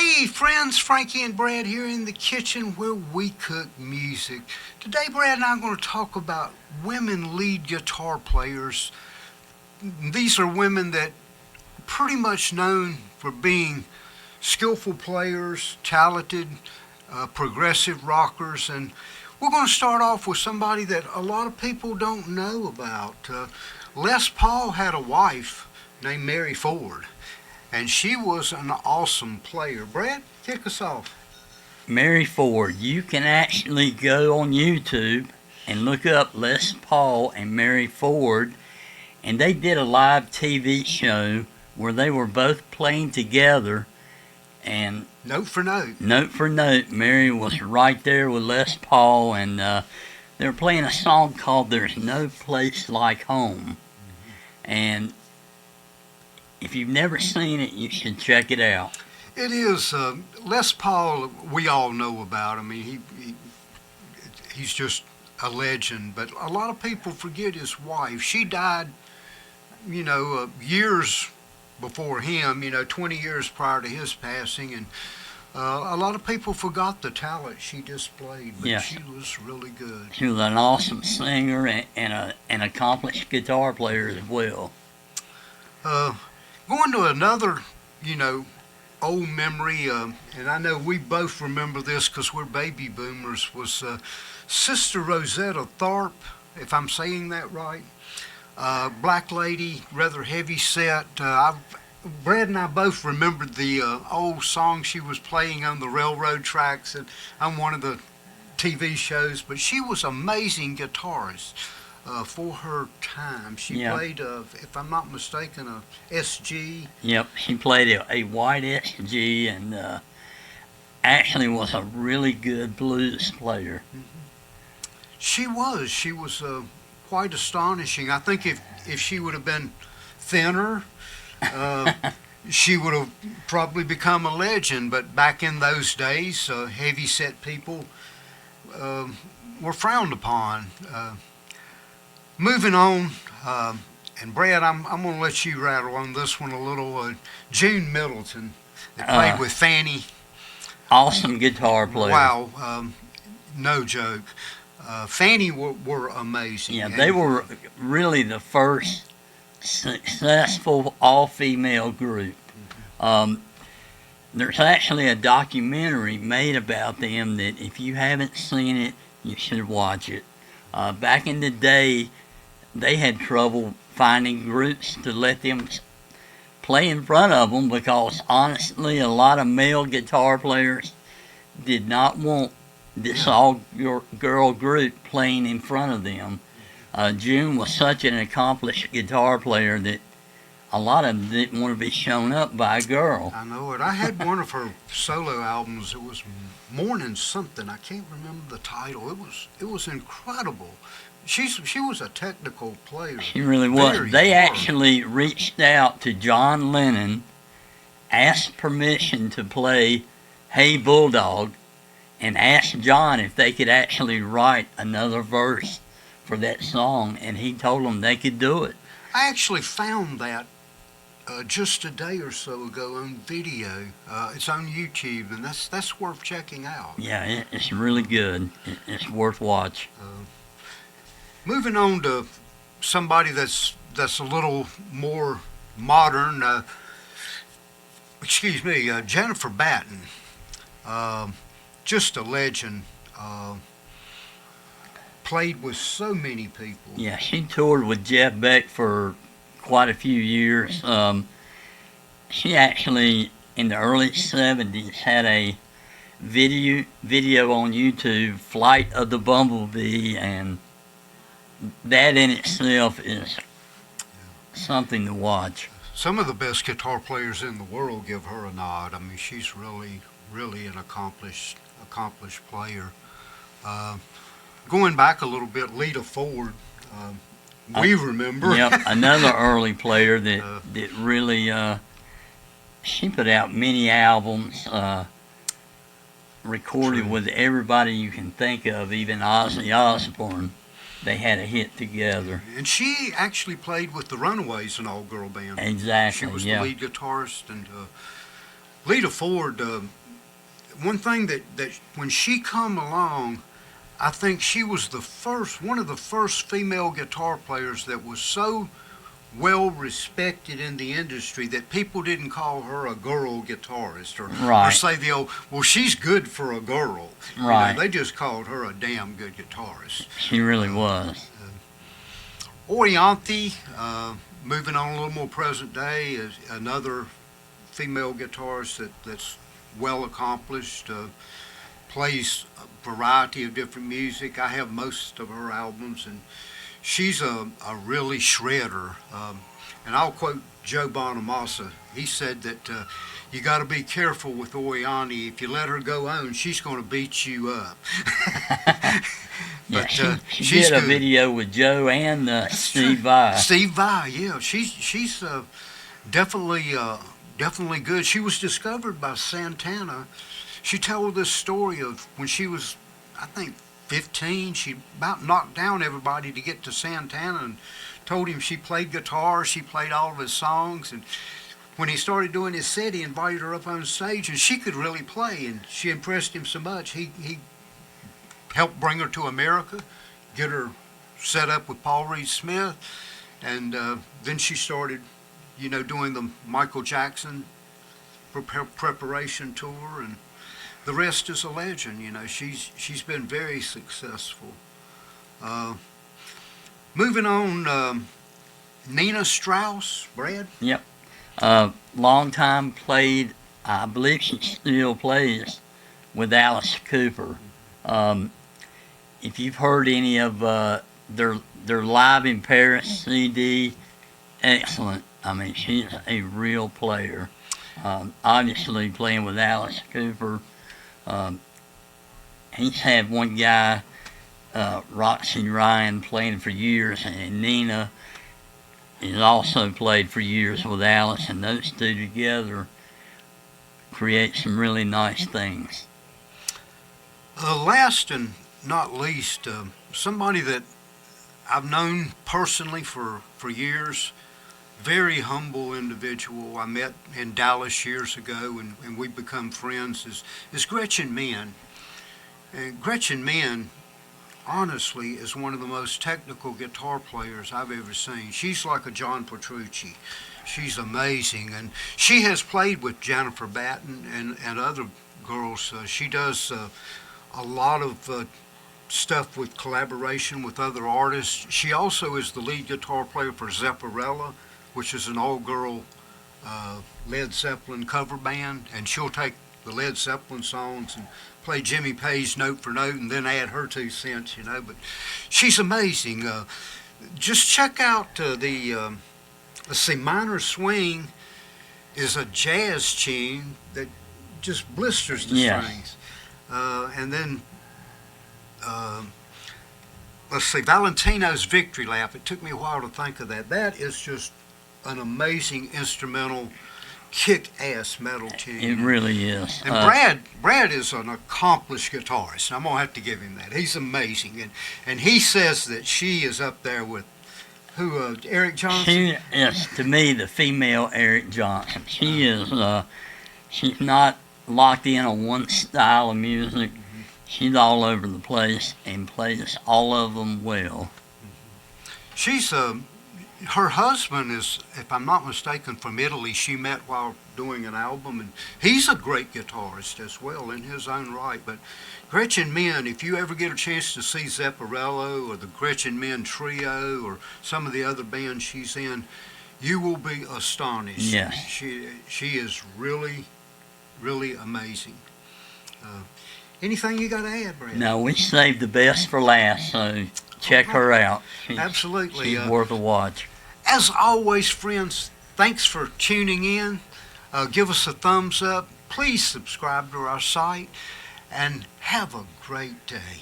Hey friends, Frankie and Brad here in the kitchen where we cook music. Today Brad and I are going to talk about women lead guitar players. These are women that are pretty much known for being skillful players, talented, progressive rockers, and we're going to start off with somebody that a lot of people don't know about. Les Paul had a wife named Mary Ford, and she was an awesome player. Brad, kick us off. Mary Ford. You can actually go on YouTube and look up Les Paul and Mary Ford, and they did a live TV show where they were both playing together, and Note for note, Mary was right there with Les Paul, and they were playing a song called "There's No Place Like Home," and if you've never seen it, you should check it out. It is Les Paul. We all know about. I mean, he's just a legend. But a lot of people forget his wife. She died, years before him. 20 years prior to his passing, and a lot of people forgot the talent she displayed. But Yeah. she was really good. She was an awesome singer and an accomplished guitar player as well. Going to another, old memory, and I know we both remember this because we're baby boomers, was Sister Rosetta Tharpe, if I'm saying that right. Black lady, rather heavy set. Brad and I both remembered the old song she was playing on the railroad tracks and on one of the TV shows, but she was an amazing guitarist. For her time, she played, if I'm not mistaken, a SG. Yep, she played a white SG and actually was a really good blues player. She was quite astonishing. I think if she would have been thinner, she would have probably become a legend. But back in those days, heavy set people were frowned upon. Moving on, and Brad, I'm going to let you rattle on this one a little. June Middleton, that played with Fanny. Awesome guitar player. Wow, no joke. Fanny were amazing. Yeah, they were really the first successful all-female group. There's actually a documentary made about them that if you haven't seen it, you should watch it. Back in the day, they had trouble finding groups to let them play in front of them because, honestly, a lot of male guitar players did not want this all-girl group playing in front of them. June was such an accomplished guitar player that a lot of them didn't want to be shown up by a girl. I know it. I had one of her solo albums. It was Morning Something. I can't remember the title. It was incredible. She was a technical player. She really was. Very They hard. actually reached out to John Lennon, asked permission to play Hey Bulldog, and asked John if they could actually write another verse for that song, and he told them they could do it. I actually found that just a day or so ago on video. It's on YouTube, and that's worth checking out. Yeah, it's really good. It's worth watch. Moving on to somebody that's a little more modern. Jennifer Batten, just a legend. Played with so many people. Yeah, she toured with Jeff Beck for quite a few years. She actually, in the early 70s, had a video on YouTube, Flight of the Bumblebee, and that in itself is something to watch. Some of the best guitar players in the world give her a nod. I mean, she's really, really an accomplished player. Going back a little bit, Lita Ford, we remember. Yep, another early player that really, she put out many albums, recorded with everybody you can think of, even Ozzy Osbourne. They had a hit together. And she actually played with the Runaways, an all-girl band. Exactly, She was yeah. the lead guitarist, and Lita Ford, one thing that when she come along, I think she was one of the first female guitar players that was so well respected in the industry that people didn't call her a girl guitarist or Right. say the old, well, she's good for a girl. Right. You know, they just called her a damn good guitarist. She really was. Orianthi, moving on a little more present day, is another female guitarist that's well accomplished, plays a variety of different music. I have most of her albums, and she's a really shredder. And I'll quote Joe Bonamassa. He said that you got to be careful with Orianthi. If you let her go on, she's going to beat you up. Yeah, But she she's did a good. video with Joe and Steve Vai. Steve Vai, yeah, she's definitely definitely good. She was discovered by Santana. She told this story of when she was, I think, 15. She about knocked down everybody to get to Santana and told him she played guitar. She played all of his songs, and when he started doing his set, he invited her up on stage, and she could really play, and she impressed him so much. He helped bring her to America, get her set up with Paul Reed Smith, and then she started, doing the Michael Jackson preparation tour, and the rest is a legend. She's been very successful. Moving on, Nina Strauss, Brad. Yep. Long time played, I believe she still plays with Alice Cooper. If you've heard any of their Live in Paris CD, excellent. I mean, she's a real player. Obviously playing with Alice Cooper. He's had one guy, Roxy Ryan, playing for years, and Nina has also played for years with Alice, and those two together create some really nice things. Last and not least, somebody that I've known personally for years, very humble individual. I met in Dallas years ago, and we've become friends, is Gretchen Menn. And Gretchen Menn, honestly, is one of the most technical guitar players I've ever seen. She's like a John Petrucci. She's amazing, and she has played with Jennifer Batten and other girls. She does a lot of stuff with collaboration with other artists. She also is the lead guitar player for Zepparella, which is an all-girl Led Zeppelin cover band, and she'll take the Led Zeppelin songs and play Jimmy Page note for note and then add her 2 cents, but she's amazing. Just check out let's see, Minor Swing is a jazz tune that just blisters the strings. And then, let's see, Valentino's Victory Lap. It took me a while to think of that. That is just an amazing instrumental, kick-ass metal tune. It really is. And Brad is an accomplished guitarist. I'm going to have to give him that. He's amazing. And he says that she is up there with, who, Eric Johnson? She is, to me, the female Eric Johnson. She is, she's not locked in on one style of music. She's all over the place and plays all of them well. She's her husband is, if I'm not mistaken, from Italy. She met while doing an album, and he's a great guitarist as well in his own right. But Gretchen Menn, if you ever get a chance to see Zepparello or the Gretchen Menn Trio or some of the other bands she's in, you will be astonished. Yes. She is really, really amazing. Anything you got to add, Brad? No, we saved the best for last, so check her out. Absolutely. She's worth a watch. As always, friends, thanks for tuning in. Give us a thumbs up. Please subscribe to our site, and have a great day.